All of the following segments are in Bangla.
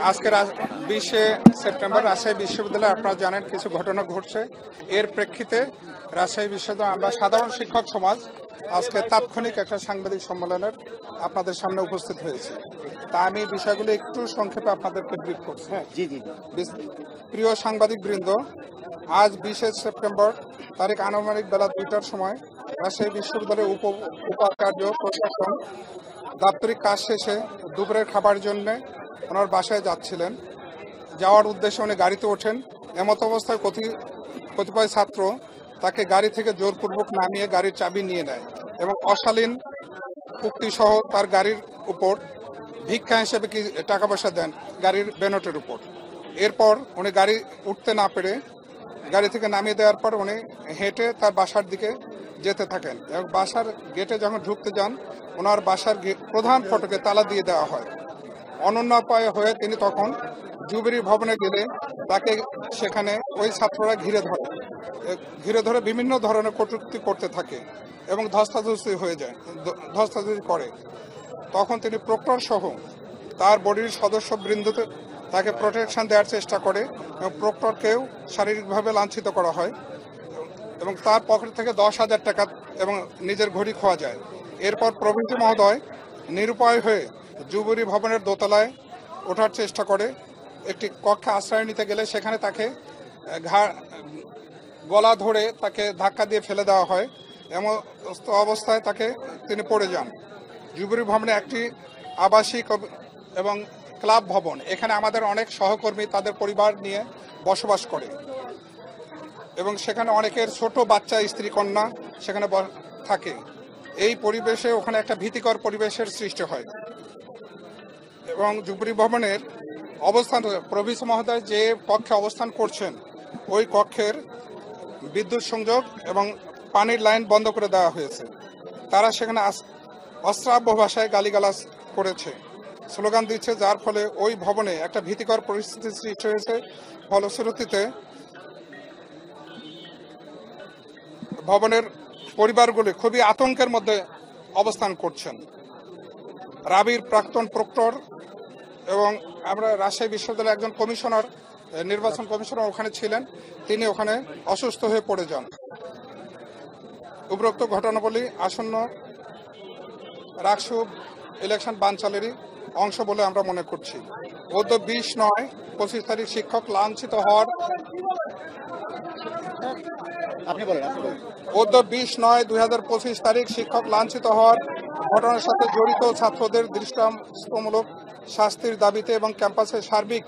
আজকে 20শে সেপ্টেম্বর রাজশাহী বিশ্ববিদ্যালয়ে আপনারা জানেন কিছু ঘটনা ঘটছে। এর প্রেক্ষিতে রাজশাহী বিশ্ববিদ্যালয় আমরা সাধারণ শিক্ষক সমাজ আজকে তাৎক্ষণিক একটা সাংবাদিক সম্মেলনের আপনাদের সামনে উপস্থিত হয়েছে। তা আমি বিষয়গুলো একটু সংক্ষেপে আপনাদেরকে ব্রিফ করছি। প্রিয় সাংবাদিক বৃন্দ, আজ 20শে সেপ্টেম্বর তারিখ আনুমানিক বেলা 2টার সময় রাজশাহী বিশ্ববিদ্যালয়ের উপাচার্য প্রশাসন দাপ্তরিক কাজ শেষে দুপুরের খাবার জন্য ওনার বাসায় যাচ্ছিলেন। যাওয়ার উদ্দেশ্যে উনি গাড়িতে ওঠেন। এমত অবস্থায় কতিপয় ছাত্র তাকে গাড়ি থেকে জোরপূর্বক নামিয়ে গাড়ির চাবি নিয়ে নেয় এবং অশালীন উক্তি সহ তার গাড়ির উপর ভিক্ষা হিসেবে কি টাকা পয়সা দেন গাড়ির বেনটের উপর। এরপর উনি গাড়ি উঠতে না পেরে গাড়ি থেকে নামিয়ে দেওয়ার পর উনি হেঁটে তার বাসার দিকে যেতে থাকেন এবং বাসার গেটে যখন ঢুকতে যান ওনার বাসার প্রধান ফটকে তালা দিয়ে দেওয়া হয়। অনন্যোপায় হয়ে তিনি তখন জুবিলি ভবনে গেলে তাকে সেখানে ওই ছাত্ররা ঘিরে ধরে বিভিন্ন ধরনের কটূক্তি করতে থাকে এবং ধস্তাধস্তি করে। তখন তিনি প্রক্টর সহ তার বডির সদস্যবৃন্দকে তাকে প্রোটেকশন দেওয়ার চেষ্টা করে এবং প্রক্টরকেও শারীরিকভাবে লাঞ্ছিত করা হয় এবং তার পকেট থেকে 10,000 টাকা এবং নিজের ঘড়ি খোয়া যায়। এরপর প্রভৃতি মহোদয় নিরুপায় হয়ে জুবিলি ভবনের দোতলায় ওঠার চেষ্টা করে। একটি কক্ষে আশ্রয় নিতে গেলে সেখানে তাকে গলা ধরে তাকে ধাক্কা দিয়ে ফেলে দেওয়া হয়। এমন অবস্থায় তিনি পড়ে যান। জুবিলি ভবনে একটি আবাসিক এবং ক্লাব ভবন, এখানে আমাদের অনেক সহকর্মী তাদের পরিবার নিয়ে বসবাস করে এবং সেখানে অনেকের ছোট বাচ্চা স্ত্রী কন্যা সেখানে থাকে। এই পরিবেশে ওখানে একটা ভীতিকর পরিবেশের সৃষ্টি হয় এবং জুবিলি ভবনের অবস্থান প্রভিসি মহোদয় যে কক্ষে অবস্থান করছেন ওই কক্ষের বিদ্যুৎ সংযোগ এবং পানির লাইন বন্ধ করে দেওয়া হয়েছে। তারা সেখানে অশ্রাব্য ভাষায় গালিগালাজ করেছে, স্লোগান দিচ্ছে, যার ফলে ওই ভবনে একটা ভীতিকর পরিস্থিতির সৃষ্টি হয়েছে। ফলশ্রুতিতে ভবনের পরিবারগুলি খুবই আতঙ্কের মধ্যে অবস্থান করছেন। রাবির প্রাক্তন প্রক্টর এবং আমরা রাজশাহী বিশ্ববিদ্যালয়ের একজন কমিশনার, নির্বাচন কমিশনার ওখানে ছিলেন, তিনি ওখানে অসুস্থ হয়ে পড়ে যান। উপরোক্ত ঘটনাবলী আসন্ন রাকসু ইলেকশন বানচালেরই অংশ বলে আমরা মনে করছি। 20/9/25 তারিখ শিক্ষক লাঞ্ছিত হওয়ার 20/9/2025 তারিখ শিক্ষক লাঞ্ছিত হওয়ার ঘটনার সাথে জড়িত ছাত্রদের দৃষ্টান্তমূলক শাস্তির দাবিতে এবং ক্যাম্পাসের সার্বিক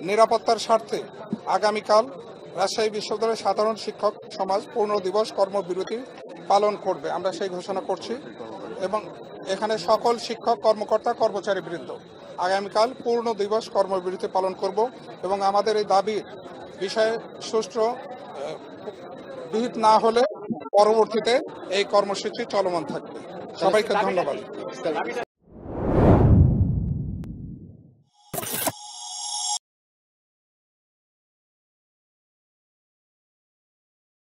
নিরাপত্তার স্বার্থে আগামীকাল রাজশাহী বিশ্ববিদ্যালয়ের সাধারণ শিক্ষক সমাজ পূর্ণ দিবস কর্মবিরতি পালন করবে। আমরা সেই ঘোষণা করছি এবং এখানে সকল শিক্ষক কর্মকর্তা কর্মচারী বৃন্দ আগামীকাল পূর্ণ দিবস কর্মবিরতি পালন করব এবং আমাদের এই দাবির বিষয়ে সুষ্ঠু বিহিত না হলে পরবর্তীতে এই কর্মসূচি চলমান থাকবে। সবাইকে ধন্যবাদ।